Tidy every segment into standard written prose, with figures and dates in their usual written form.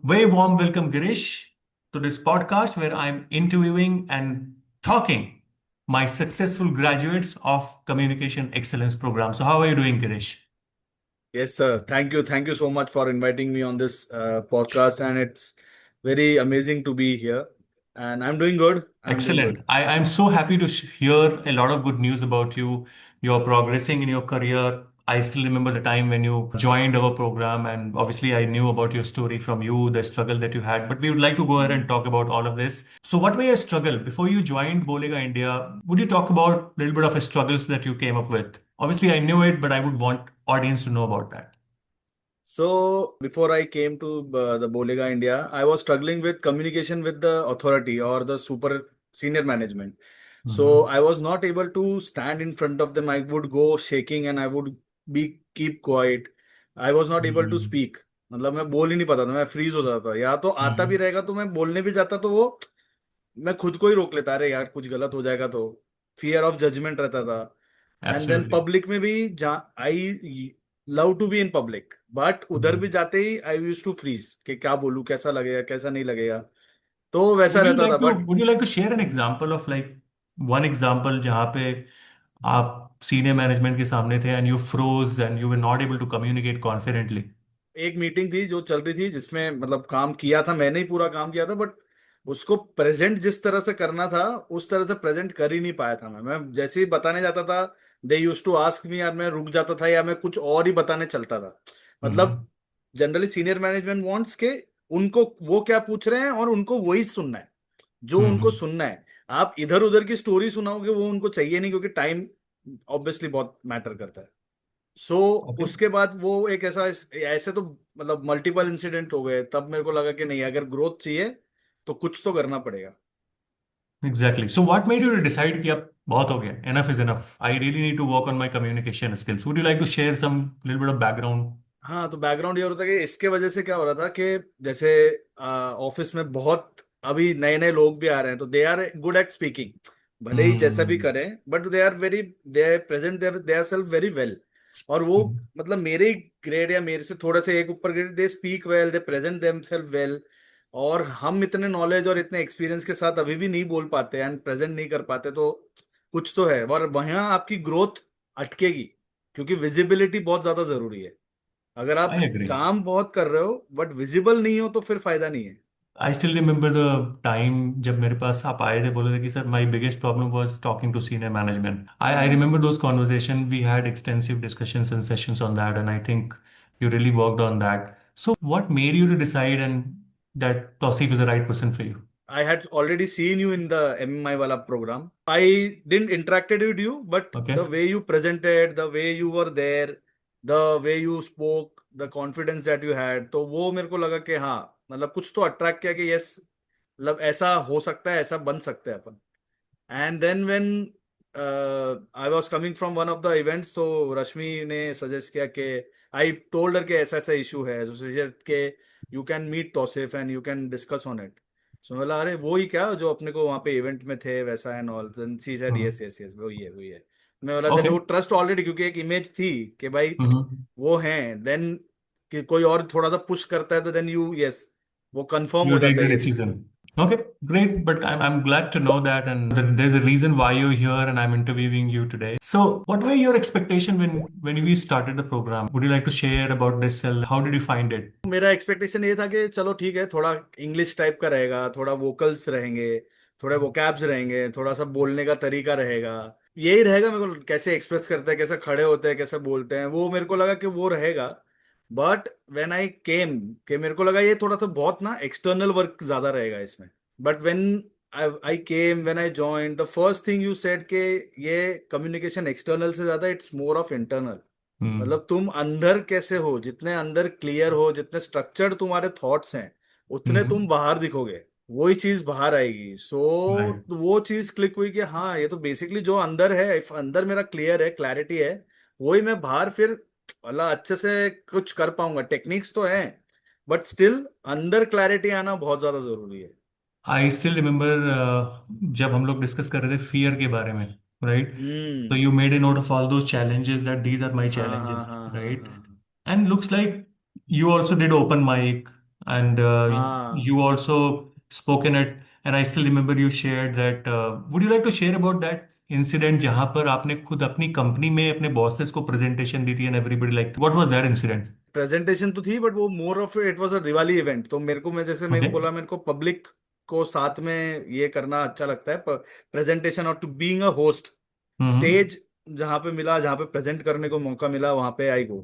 very warm welcome, Girish, to this podcast where I'm interviewing and talking my successful graduates of Communication Excellence Program. So, how are you doing, Girish? Yes, sir. Thank you. Thank you so much for inviting me on this podcast. And it's very amazing to be here. And I'm doing good. I'm doing Excellent. good. I'm so happy to hear a lot of good news about you. You're progressing in your career. I still remember the time when you joined our program, and obviously, I knew about your story from you, the struggle that you had. But we would like to go ahead and talk about all of this. So, what were your struggle before you joined Bolega India? Would you talk about a little bit of the struggles that you came up with? Obviously, I knew it, but I would want audience to know about that. So before I came to the Bolega India, I was struggling with communication with the authority or the super senior management. So Mm-hmm. I was not able to stand in front of them. I would go shaking and I would be keep quiet. I was not able to Mm-hmm. speak. मतलब मैं बोल ही नहीं पाता था, मैं freeze हो जाता था, या तो आता भी रहेगा तो मैं बोलने भी जाता तो वो मैं खुद को ही रोक लेता, अरे यार कुछ गलत हो जाएगा तो फियर ऑफ जजमेंट रहता था. And then Absolutely. पब्लिक में भी I love to be in public, but उधर भी Mm-hmm. जाते ही आई यूज टू फ्रीज कि क्या बोलूं, कैसा लगेगा कैसा नहीं लगेगा. तो वैसा Would you रहता था like to but would you like to share an example of like one example जहाँ पे आप सीनियर मैनेजमेंट के सामने थे and you froze and you were not able to communicate confidently? एक मीटिंग थी जो चल रही थी जिसमें मतलब काम किया था, मैंने ही पूरा काम किया था, बट उसको प्रेजेंट जिस तरह से करना था उस तरह से प्रेजेंट कर ही नहीं पाया था. मैं जैसे ही बताने जाता था, दे यूज टू आस्क मी, यार मैं रुक जाता था या मैं कुछ और ही बताने चलता था. मतलब Mm-hmm. Generally senior management wants के उनको वो क्या पूछ रहे हैं और उनको वही सुनना है जो उनको Mm-hmm. सुनना है. आप इधर उधर की स्टोरी सुनाओगे वो उनको चाहिए नहीं, क्योंकि टाइम ऑब्वियसली बहुत मैटर करता है. सो Okay. उसके बाद वो एक ऐसा ऐसे तो मतलब मल्टीपल इंसिडेंट हो गए, तब मेरे को लगा कि नहीं, अगर ग्रोथ चाहिए तो कुछ तो करना पड़ेगा. Exactly. So what made you to decide कि अब बहुत हो गया, enough is enough. I really need to work on my communication skills. Would you like to share some little bit of background? हाँ, तो बैकग्राउंड ये होता है कि इसके वजह से क्या हो रहा था कि जैसे ऑफिस में बहुत अभी नए नए लोग भी आ रहे हैं, तो they are good at speaking, भले ही जैसा भी Mm-hmm. करें, but they present they are self very well. और वो मतलब मेरे ग्रेड या मेरे से थोड़ा सा एक ऊपर grade, they speak well, they present them self well. और हम इतने नॉलेज और इतने एक्सपीरियंस के साथ अभी भी नहीं बोल पाते एंड प्रेजेंट नहीं कर पाते, तो कुछ तो है. और वहां आपकी ग्रोथ अटकेगी, क्योंकि विजिबिलिटी बहुत ज्यादा जरूरी है. अगर आप I agree. काम बहुत कर रहे हो बट विजिबल नहीं हो तो फिर फायदा नहीं है. I still remember the time जब मेरे पास आप आए थे, बोले थे कि sir my biggest problem was talking to senior management. I hmm. Remember those conversation, we had extensive discussions and sessions on that, and I think you really worked on that. So what made you to decide and that Tausif is the right person for you? I had already seen you in the MMI wala program. I didn't interacted with you, but the Okay. way you presented, the way you were there, the way you spoke, the confidence that you had, तो वो मेरे को लगा कि हाँ, मतलब कुछ तो अट्रैक्ट किया कि यस, मतलब ऐसा हो सकता है, ऐसा बन सकते हैं अपन. And then when I was coming from one of the events, तो रश्मि ने सजेस्ट किया कि आई टोल्ड हर कि ऐसा ऐसा इशू है, तो सजेस्ट के you can meet Tauseef and you can discuss on it. So बोला अरे वो ही क्या जो अपने को वहाँ पे इवेंट में थे वैसा and all. She said Mhm. Yes yes yes, वही है वही है. मैं बोला देन वो Okay. ट्रस्ट ऑलरेडी, क्योंकि एक इमेज थी कि भाई Mhm. वो हैं, देन कि कोई और थोड़ा सा पुश करता है तो देन यू यस, वो कंफर्म You हो take जाता the है yes. decision. Okay, great. But I'm glad to know that, and that there's a reason why you're here, and I'm interviewing you today. So, what were your expectation when we started the program? Would you like to share about this? How did you find it? मेरा expectation ये था कि चलो ठीक है, थोड़ा English type का रहेगा, थोड़ा वोकल्स रहेंगे, थोड़े वोकैब्स रहेंगे, थोड़ा सा बोलने का तरीका रहेगा, यही रहेगा. मेरे को कैसे एक्सप्रेस करते हैं, कैसे खड़े होते हैं, कैसे बोलते हैं, वो मेरे को लगा कि वो रहेगा. बट व्हेन आई केम, कि मेरे को लगा ये थोड़ा सा बहुत ना एक्सटर्नल वर्क ज्यादा रहेगा इसमें. But when I came, when I join, the first thing you said के ये कम्युनिकेशन एक्सटर्नल से ज्यादा it's more of internal. Hmm. मतलब तुम अंदर कैसे हो, जितने अंदर क्लियर हो, जितने स्ट्रक्चर्ड तुम्हारे थॉट्स हैं, उतने तुम Hmm. बाहर दिखोगे, वही चीज बाहर आएगी. सो Right. वो चीज क्लिक हुई कि हाँ, ये तो बेसिकली जो अंदर है, if अंदर मेरा क्लियर है, क्लैरिटी है, वही मैं बाहर फिर मतलब अच्छे से कुछ कर पाऊंगा. टेक्निक्स तो है, बट स्टिल अंदर क्लैरिटी आना बहुत ज्यादा जरूरी है. आई स्टिल रिमेम्बर जब हम लोग डिस्कस कर रहे थे फियर के बारे में, राइट? तो hmm. You made a note of all those challenges that these are my हाँ हाँ चैलेंजेस, हाँ हाँ राइट? हाँ. And looks like you also did open mic, and हाँ, you also spoken it, and I still remember you shared that. Would you like to share about that incident जहां पर आपने खुद अपनी कंपनी में अपने बॉसेस को प्रेजेंटेशन दी थी and everybody like what was that incident? Presentation तो थी बट वो more of it was a Diwali event. तो मेरे को, मैं जैसे मेरे को Okay. बोला, मेरे को पब्लिक को साथ में ये करना अच्छा लगता है, प्रेजेंटेशन और to being a host. Hmm. Stage जहाँ पे मिला, जहाँ पे प्रेजेंट करने को मौका मिला, वहाँ पे आई गो।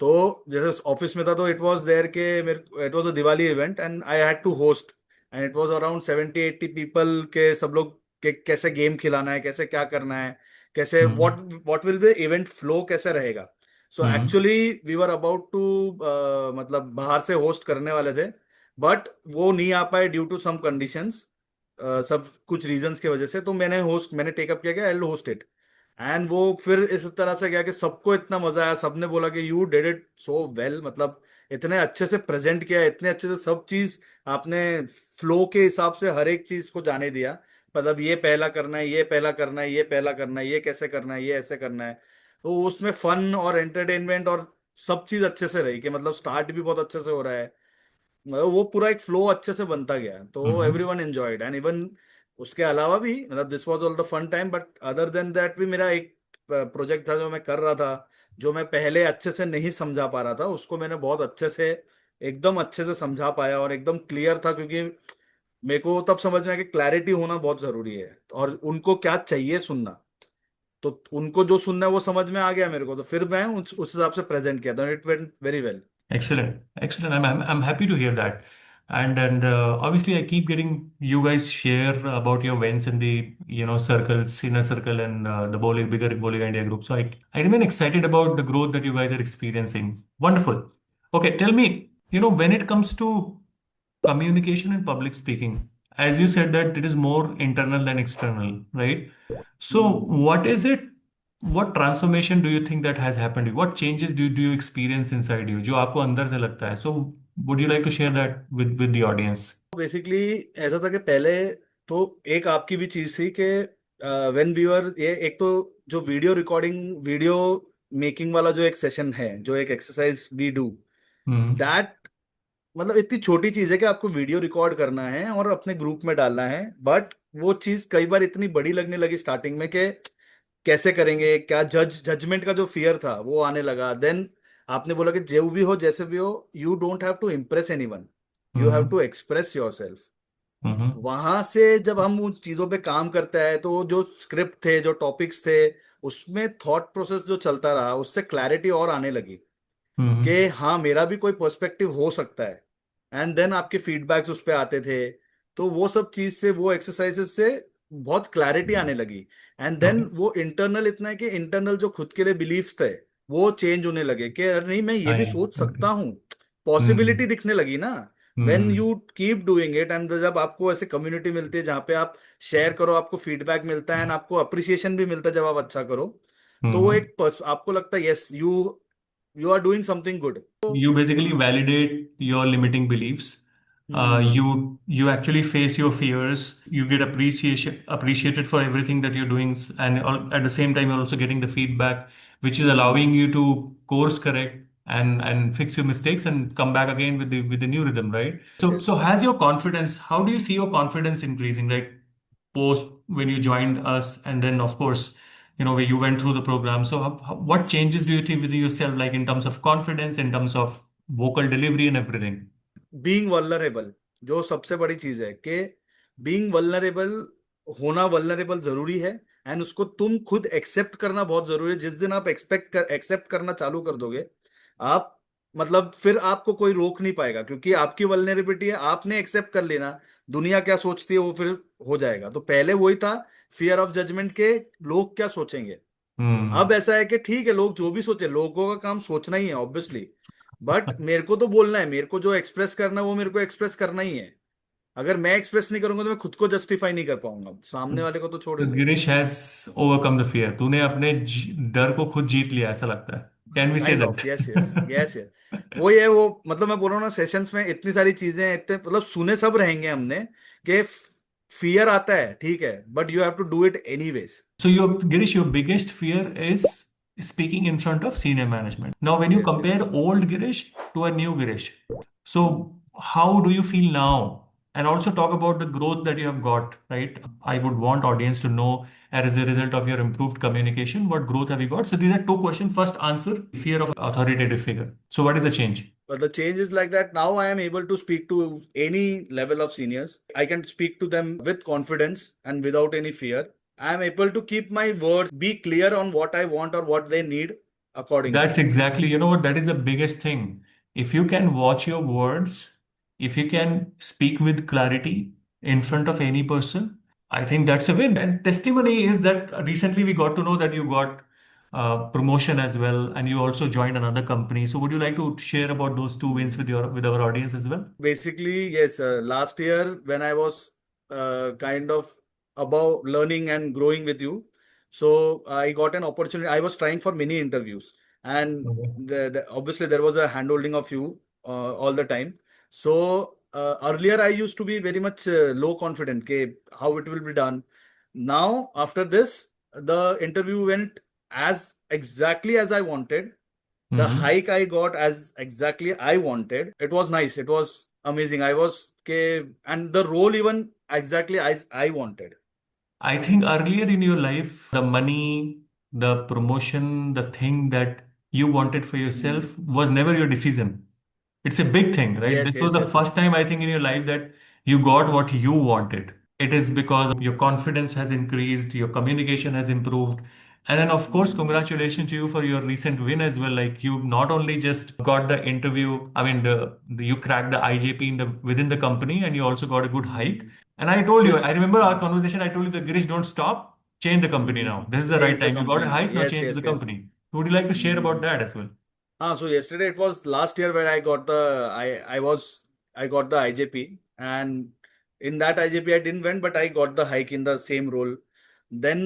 तो जैसे ऑफिस में था तो इट वाज देयर के मेरे, it was a Diwali event and I had to host. And it was around 70-80 people के, सब लोग के कैसे गेम खिलाना है, कैसे क्या करना है, कैसे hmm. What will be event flow कैसे रहेगा। So hmm. Actually we were about to, मतलब बाहर से होस्ट करने वाले थे, बट वो नहीं आ पाए ड्यू टू सम कंडीशंस, सब कुछ रीजंस की वजह से। तो मैंने टेकअप किया कि I will host it. And वो फिर इस तरह से गया कि सबको इतना मजा आया, सबने बोला कि you did it so well, मतलब इतने अच्छे से प्रेजेंट किया, इतने अच्छे से सब चीज आपने फ्लो के हिसाब से हर एक चीज को जाने दिया। मतलब ये पहला करना है, ये पहला करना है, ये पहला करना है, ये कैसे करना है, ये ऐसे करना है। तो उसमें फन और एंटरटेनमेंट और सब चीज अच्छे से रही, कि मतलब स्टार्ट भी बहुत अच्छे से हो रहा है, मतलब वो पूरा एक फ्लो अच्छे से बनता गया, तो hmm. Everyone enjoyed. And even उसके अलावा भी, मतलब this was all the fun time, but other than that भी मेरा एक प्रोजेक्ट था जो मैं कर रहा था, जो मैं पहले अच्छे से नहीं समझा पा रहा था, उसको मैंने बहुत अच्छे से, एकदम अच्छे से समझा पाया और एकदम क्लियर था। क्योंकि मेरे को तब समझ में आया कि क्लैरिटी होना बहुत जरूरी है, और उनको क्या चाहिए सुनना। तो उनको जो सुनना है वो समझ में आ गया मेरे को, तो फिर मैं उस हिसाब से प्रेजेंट किया था, it went very well. Excellent, excellent. I'm happy to hear that. And obviously, I keep getting you guys share about your wins in the circles, inner circle, and the bowling bigger bowling India group. So I remain excited about the growth that you guys are experiencing. Wonderful. Okay, tell me, when it comes to communication and public speaking, as you said that it is more internal than external, right? So hmm. what is it? What transformation do you think that has happened to you? What changes do you experience inside you जो आपको अंदर से लगता है? So would you like to share that with the audience? Basically ऐसा था कि पहले तो एक आपकी भी चीज थी कि व्हेन वी वर, ये एक तो जो वीडियो रिकॉर्डिंग, वीडियो मेकिंग वाला जो एक सेशन है, जो एक exercise we do, hmm. That, मतलब इतनी छोटी चीज है कि आपको वीडियो रिकॉर्ड करना है और अपने ग्रुप में डालना है, बट वो चीज कई बार इतनी बड़ी लगने लगी स्टार्टिंग में कि कैसे करेंगे, क्या जजमेंट का जो फियर था वो आने लगा। देन आपने बोला कि जो भी हो, जैसे भी हो, you don't have to impress anyone, you have hmm. To express yourself. Hmm. वहां से जब हम उन चीजों पे काम करते हैं, तो जो स्क्रिप्ट थे, जो टॉपिक्स थे, उसमें थॉट प्रोसेस जो चलता रहा, उससे क्लैरिटी और आने लगी हम्म। कि हाँ, मेरा भी कोई पर्सपेक्टिव हो सकता है। एंड देन आपके फीडबैक्स उस पे आते थे। तो वो सब चीज से, वो एक्सरसाइजेस से बहुत क्लैरिटी आने लगी। And then okay. वो इंटरनल, इतना है कि इंटरनल जो खुद के लिए बिलीफ्स थे, वो चेंज होने लगे कि अरे नहीं, मैं ये भी आई सोच सकता ओके। हूँ। पॉसिबिलिटी हम्म। दिखने लगी ना। When hmm. You keep doing it, and जब आपको ऐसे कम्युनिटी मिलती है जहाँ पे आप शेयर करो, आपको फीडबैक मिलता है एंड आपको अप्रिसिएशन भी मिलता है जब आप अच्छा करो, तो वो हम्म। एक आपको लगता है yes, you you are doing something good. You basically validate your limiting beliefs. Hmm. You actually face your fears. You get appreciated for everything that you're doing, and at the same time you're also getting the feedback, which is hmm. allowing you to course correct and fix your mistakes and come back again with the new rhythm, right? Yes. So has your confidence? How do you see your confidence increasing? Like post when you joined us, and then of course where you went through the program. So what changes do you think within yourself, like in terms of confidence, in terms of vocal delivery and everything? Being vulnerable, जो सबसे बड़ी चीज है कि being vulnerable, होना vulnerable जरूरी है। And उसको तुम खुद एक्सेप्ट करना बहुत जरूरी है। जिस दिन आप एक्सेप्ट करना चालू कर दोगे, आप, मतलब फिर आपको कोई रोक नहीं पाएगा, क्योंकि आपकी वल्नरेबिलिटी है, आपने एक्सेप्ट कर लेना। दुनिया क्या सोचती है वो फिर हो जाएगा। तो पहले वही था, फियर ऑफ जजमेंट के, लोग क्या सोचेंगे। Hmm. अब ऐसा है कि ठीक है, लोग जो भी सोचे, लोगों का काम सोचना ही है ऑब्वियसली, बट मेरे को तो बोलना है, मेरे को जो एक्सप्रेस करना है वो मेरे को एक्सप्रेस करना ही है। अगर मैं एक्सप्रेस नहीं करूंगा तो मैं खुद को जस्टिफाई नहीं कर पाऊंगा, सामने वाले को तो छोड़ तो ही दो। Girish has overcome the fear. तूने अपने डर को खुद जीत लिया ऐसा लगता है. कैन वी से kind that? Of, yes yes yes yes. वही है वो, मतलब मैं बोल रहा हूँ ना, सेशंस में इतनी सारी चीजें हैं, इतने मतलब सुने सब रहेंगे हमने कि फियर आता है, ठीक है, but you have to do it anyways. So Girish, your biggest fear is speaking in front of senior management. Now, when you yes compare yes. old Girish to a new Girish, so how do you feel now? And also talk about the growth that you have got, right? I would want audience to know as a result of your improved communication, what growth have you got? So these are two questions. First answer, fear of authoritative figure. So what is the change? But the change is like that now I am able to speak to any level of seniors. I can speak to them with confidence and without any fear. I am able to keep my words, be clear on what I want or what they need accordingly. That's exactly, you know what, that is the biggest thing. If you can watch your words, if you can speak with clarity in front of any person, I think that's a win. And testimony is that recently we got to know that you got promotion as well, and you also joined another company. So would you like to share about those two wins with your with our audience as well? Basically, yes, last year when I was kind of above learning and growing with you, so I got an opportunity. I was trying for many interviews, and Okay. obviously there was a handholding of you all the time. So earlier I used to be very much low confident, okay, how it will be done. Now after this, the interview went as exactly as I wanted. The Mhm. hike I got as exactly I wanted. It was nice. It was amazing. I was okay, and the role even exactly as I wanted. I think earlier in your life, the money, the promotion, the thing that you wanted for Hmm. yourself was never your decision. It's a big thing, right? Yes, This was yes, the yes, yes. first time I think in your life that you got what you wanted. It is because your confidence has increased, your communication has improved. And then, of course, Hmm. congratulations to you for your recent win as well. Like you not only just got the interview, I mean, you cracked the IJP in the within the company, and you also got a good hike. Hmm. And I told you, I Switched. remember our conversation. I told you that Girish, don't stop, change the company Hmm. now. This is the right Change the time. You got company a now. hike, now Yes, change the yes, yes. company. Would you like to share about Hmm. that as well? So yesterday it was last year where I got the IJP, and in that IJP I didn't win, but I got the hike in the same role. Then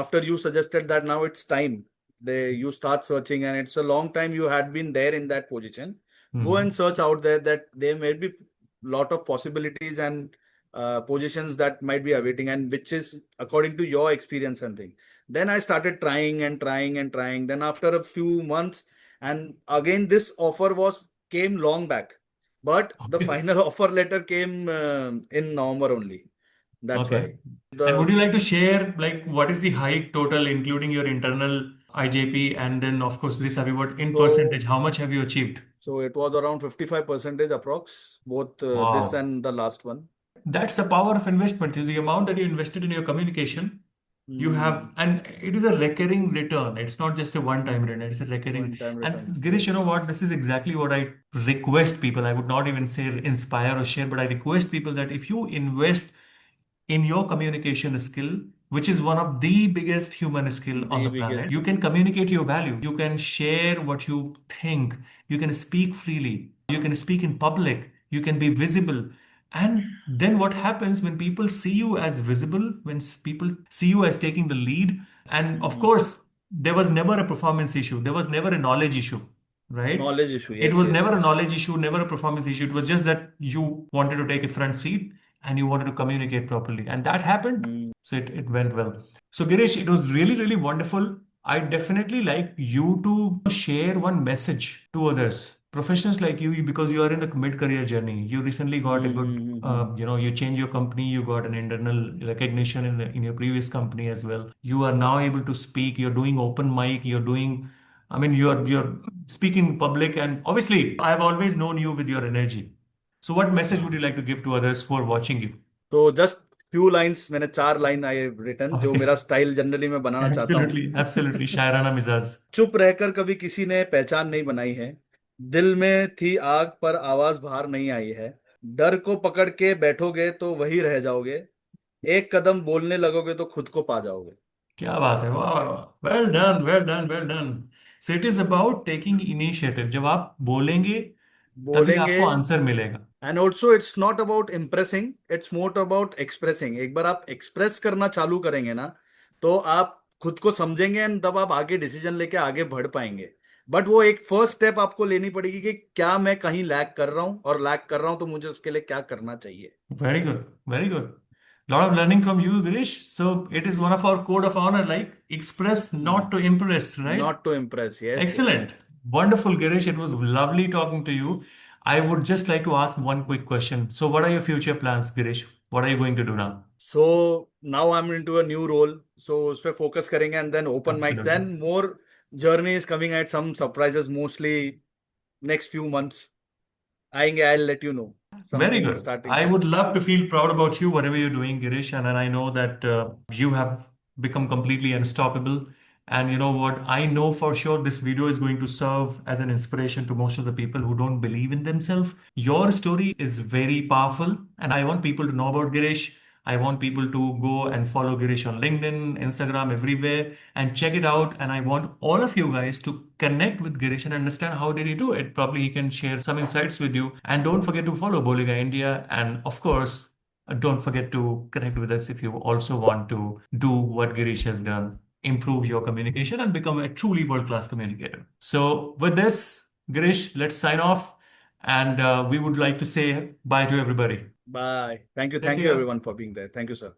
after you suggested that now it's time, you start searching, and it's a long time you had been there in that position. Go and Mhm. search out there that there may be lot of possibilities and positions that might be awaiting, and which is according to your experience and thing. Then I started trying and trying and trying. Then after a few months, and again this offer was came long back, but the Okay. final offer letter came in November only. That's Okay. why And would the you like to share like what is the hike total, including your internal IJP, and then of course this what in so percentage, how much have you achieved? so it was around 55% approx, both this Wow. and the last one. That's the power of investment. The amount that you invested in your communication, you have, Hmm. and it is a recurring return. It's not just a one-time return, it's a recurring. One time And return. Girish, you Yes, know what? yes. This is exactly what I request people. I would not even say inspire or share, but I request people that if you invest in your communication skill, which is one of the biggest human skill on The the planet, biggest you one. can communicate your value. You can share what you think. You can speak freely. You can speak in public. You can be visible. And then what happens when people see you as visible, when people see you as taking the lead, and of Hmm. course, there was never a performance issue. There was never a knowledge issue, right? Knowledge issue. It Yes, was yes, never a yes. knowledge issue, never a performance issue. It was just that you wanted to take a front seat and you wanted to communicate properly. And that happened. Hmm. So it went well. So, Girish, it was really, really wonderful. I definitely like you to share one message to others, professionals like you, because you are in the mid-career journey. You recently got a Hmm. good, Hmm. Hmm. you changed your company, you got an internal recognition in your previous company as well. You are now able to speak. You're doing open mic. You're doing, I mean, you're speaking in public, and obviously, I've always known you with your energy. So, what message would you like to give to others who are watching you? तो just few lines, मैंने 4 line I written जो Okay. मेरा style generally मैं बनाना चाहता हूँ. Absolutely, absolutely. Shairana Mizaz. चुप रहकर कभी किसी ने पहचान नहीं बनाई है. दिल में थी आग पर आवाज बाहर नहीं आई है. डर को पकड़ के बैठोगे तो वही रह जाओगे. एक कदम बोलने लगोगे तो खुद को पा जाओगे. क्या बात है वाह वाह well done well done well done so it is about taking initiative जब आप बोलेंगे तभी बोलेंगे. आपको आंसर मिलेगा and also it's not about impressing, it's more about expressing. एक बार आप एक्सप्रेस करना चालू करेंगे ना, तो आप खुद को समझेंगे एंड तब आप आगे डिसीजन लेके आगे बढ़ पाएंगे. बट वो एक फर्स्ट स्टेप आपको लेनी पड़ेगी कि क्या मैं कहीं लैग कर रहा हूं, और लैग कर रहा हूं तो मुझे उसके लिए क्या करना चाहिए. Very good very good lot of learning from you Girish so it is one of our code of honor like express not to impress right not to impress. Yes, yes. excellent wonderful Girish it was lovely talking to you I would just like to ask one quick question. So, what are your future plans, Girish? What are you going to do now? So now I'm into a new role. So उस पे focus करेंगे and then open mics. Absolutely. Then more journey is coming at some surprises mostly next few months. आएंगे, I'll let you know. Very Something is good. starting. I would love to feel proud about you, whatever you're doing, Girish. And I know that you have become completely unstoppable. And you know what? I know for sure this video is going to serve as an inspiration to most of the people who don't believe in themselves. Your story is very powerful, and I want people to know about Girish. I want people to go and follow Girish on LinkedIn, Instagram, everywhere, and check it out. And I want all of you guys to connect with Girish and understand how did he do it. Probably he can share some insights with you. And don't forget to follow Boliga India. And of course, don't forget to connect with us if you also want to do what Girish has done. Improve your communication and become a truly world-class communicator. So with this, Girish, let's sign off. And we would like to say bye to everybody. Bye. Thank you. Take Thank you care. everyone for being there. Thank you, sir.